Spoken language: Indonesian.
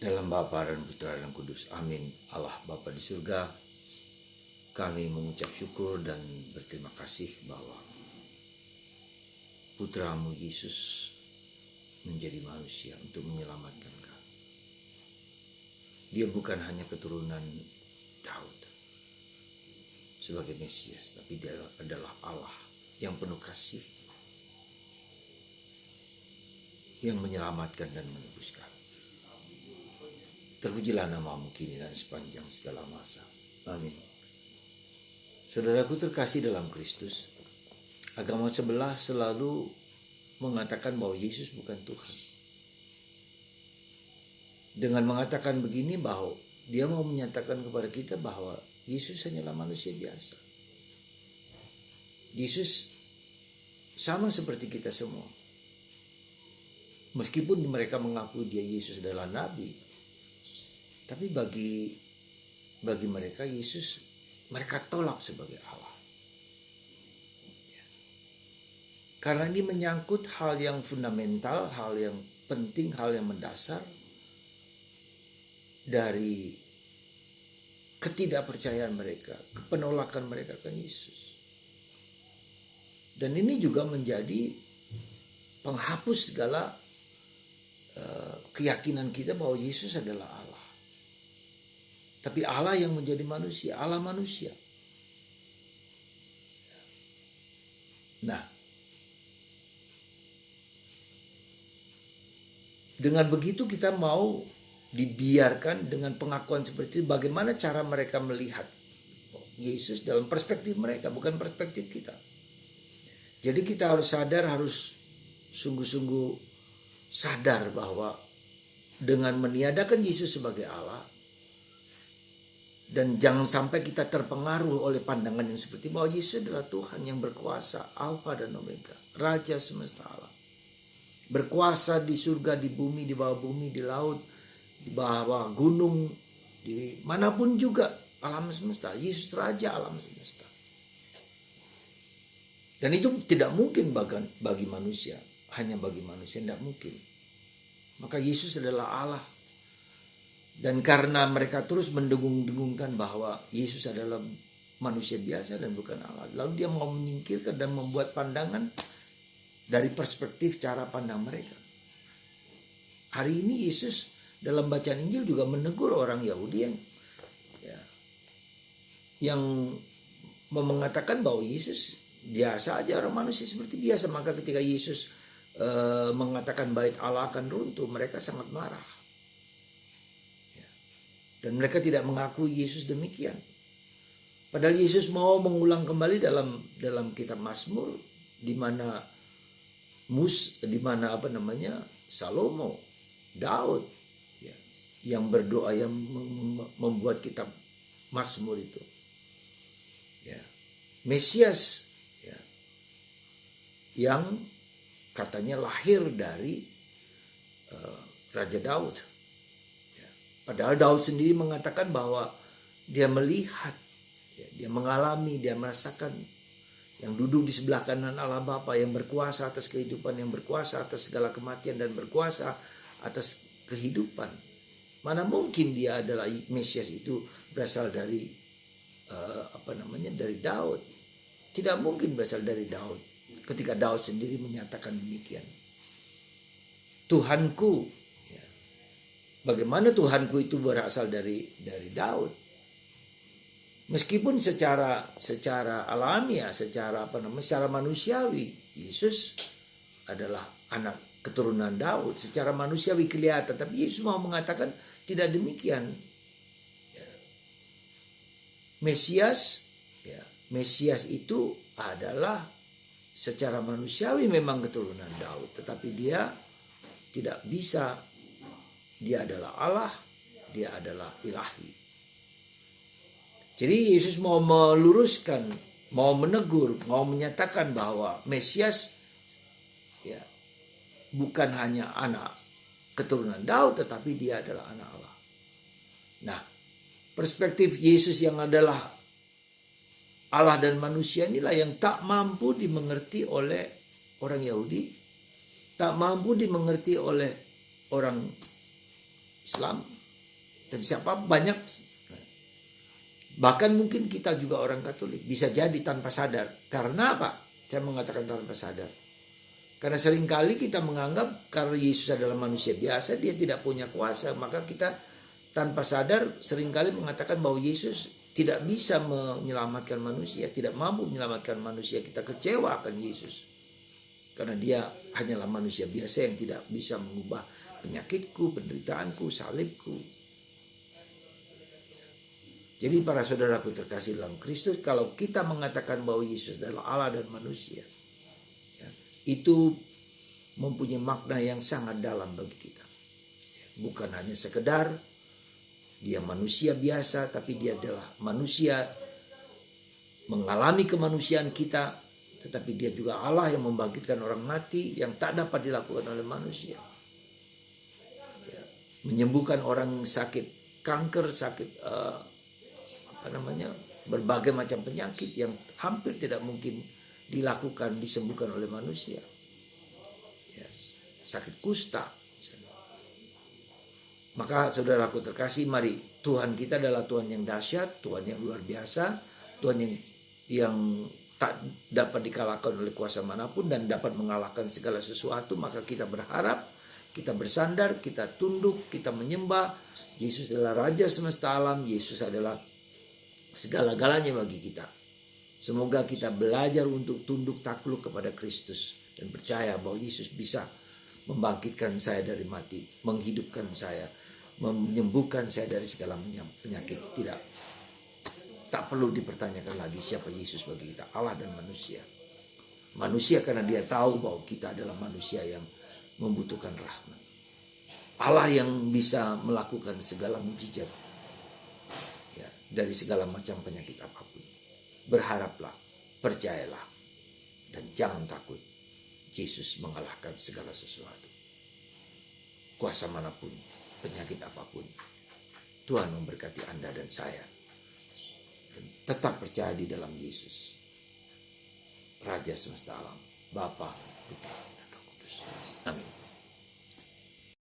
Dalam Bapa dan Putra dan Kudus. Amin. Allah Bapa di surga, kami mengucap syukur dan berterima kasih bahwa Putramu Yesus menjadi manusia untuk menyelamatkan kami. Dia bukan hanya keturunan Daud sebagai Mesias, tapi dia adalah Allah yang penuh kasih, yang menyelamatkan dan menebus kami. Terpujilah namamu kini dan sepanjang segala masa. Amin. Saudaraku terkasih dalam Kristus, agama sebelah selalu mengatakan bahwa Yesus bukan Tuhan. Dengan mengatakan begini, bahwa dia mau menyatakan kepada kita bahwa Yesus hanyalah manusia biasa. Yesus sama seperti kita semua. Meskipun mereka mengaku dia Yesus adalah nabi, tapi bagi mereka Yesus mereka tolak sebagai Allah. Karena ini menyangkut hal yang fundamental, hal yang penting, hal yang mendasar dari ketidakpercayaan mereka, penolakan mereka ke Yesus. Dan ini juga menjadi penghapus segala keyakinan kita bahwa Yesus adalah Allah. Tapi Allah yang menjadi manusia, Allah manusia. Nah, dengan begitu kita mau dibiarkan dengan pengakuan seperti itu. Bagaimana cara mereka melihat Yesus dalam perspektif mereka, bukan perspektif kita. Jadi kita harus sadar, harus sungguh-sungguh sadar bahwa dengan meniadakan Yesus sebagai Allah, dan jangan sampai kita terpengaruh oleh pandangan yang seperti bahwa Yesus adalah Tuhan yang berkuasa, Alfa dan Omega, Raja semesta alam. Berkuasa di surga, di bumi, di bawah bumi, di laut, di bawah gunung, di manapun juga alam semesta. Yesus Raja alam semesta. Dan itu tidak mungkin bagi manusia. Hanya bagi manusia tidak mungkin. Maka Yesus adalah Allah. Dan karena mereka terus mendengung-dengungkan bahwa Yesus adalah manusia biasa dan bukan Allah, lalu dia mau menyingkirkan dan membuat pandangan dari perspektif cara pandang mereka. Hari ini Yesus dalam bacaan Injil juga menegur orang Yahudi yang mengatakan bahwa Yesus biasa aja, orang manusia seperti biasa. Maka ketika Yesus mengatakan bait Allah akan runtuh, mereka sangat marah. Dan mereka tidak mengakui Yesus demikian. Padahal Yesus mau mengulang kembali dalam kitab Mazmur, di mana Salomo, Daud yang berdoa, yang membuat kitab Mazmur itu. Mesias yang katanya lahir dari Raja Daud. Padahal Daud sendiri mengatakan bahwa dia melihat, dia mengalami, dia merasakan yang duduk di sebelah kanan Allah Bapa, yang berkuasa atas kehidupan, yang berkuasa atas segala kematian, dan berkuasa atas kehidupan. Mana mungkin dia adalah Mesias itu berasal dari dari Daud. Tidak mungkin berasal dari Daud. Ketika Daud sendiri menyatakan demikian. Tuhanku, bagaimana Tuhanku itu berasal dari Daud? Meskipun secara alamiah, secara manusiawi, Yesus adalah anak keturunan Daud. Secara manusiawi kelihatan, tapi Yesus mau mengatakan tidak demikian. Mesias itu adalah secara manusiawi memang keturunan Daud, tetapi dia tidak bisa. Dia adalah Allah, dia adalah ilahi. Jadi Yesus mau meluruskan, mau menegur, mau menyatakan bahwa Mesias bukan hanya anak keturunan Daud, tetapi dia adalah anak Allah. Nah, perspektif Yesus yang adalah Allah dan manusia inilah yang tak mampu dimengerti oleh orang Yahudi, tak mampu dimengerti oleh orang Islam, dan siapa banyak. Bahkan mungkin kita juga orang Katolik bisa jadi tanpa sadar. Karena apa? Saya mengatakan tanpa sadar. Karena seringkali kita menganggap karena Yesus adalah manusia biasa, dia tidak punya kuasa. Maka kita tanpa sadar seringkali mengatakan bahwa Yesus tidak bisa menyelamatkan manusia, tidak mampu menyelamatkan manusia. Kita kecewa akan Yesus. Karena dia hanyalah manusia biasa yang tidak bisa mengubah penyakitku, penderitaanku, salibku. Jadi para saudaraku terkasih dalam Kristus, kalau kita mengatakan bahwa Yesus adalah Allah dan manusia, ya, itu mempunyai makna yang sangat dalam bagi kita. Bukan hanya sekedar dia manusia biasa, tapi dia adalah manusia mengalami kemanusiaan kita, tetapi dia juga Allah yang membangkitkan orang mati yang tak dapat dilakukan oleh manusia. Ya, menyembuhkan orang sakit kanker, sakit berbagai macam penyakit yang hampir tidak mungkin dilakukan, disembuhkan oleh manusia. Ya, sakit kusta. Maka saudaraku terkasih, mari, Tuhan kita adalah Tuhan yang dahsyat, Tuhan yang luar biasa, Tuhan yang tak dapat dikalahkan oleh kuasa manapun dan dapat mengalahkan segala sesuatu. Maka kita berharap, kita bersandar, kita tunduk, kita menyembah. Yesus adalah Raja semesta alam, Yesus adalah segala-galanya bagi kita. Semoga kita belajar untuk tunduk takluk kepada Kristus dan percaya bahwa Yesus bisa membangkitkan saya dari mati, menghidupkan saya, menyembuhkan saya dari segala penyakit. Tak perlu dipertanyakan lagi siapa Yesus bagi kita, Allah dan manusia. Manusia karena dia tahu bahwa kita adalah manusia yang membutuhkan rahmat. Allah yang bisa melakukan segala mujizat, ya, dari segala macam penyakit apapun. Berharaplah, percayalah, dan jangan takut. Yesus mengalahkan segala sesuatu. Kuasa manapun, penyakit apapun. Tuhan memberkati Anda dan saya. Dan tetap percaya di dalam Yesus, Raja semesta alam, Bapa, Putra, dan Roh Kudus. Amin.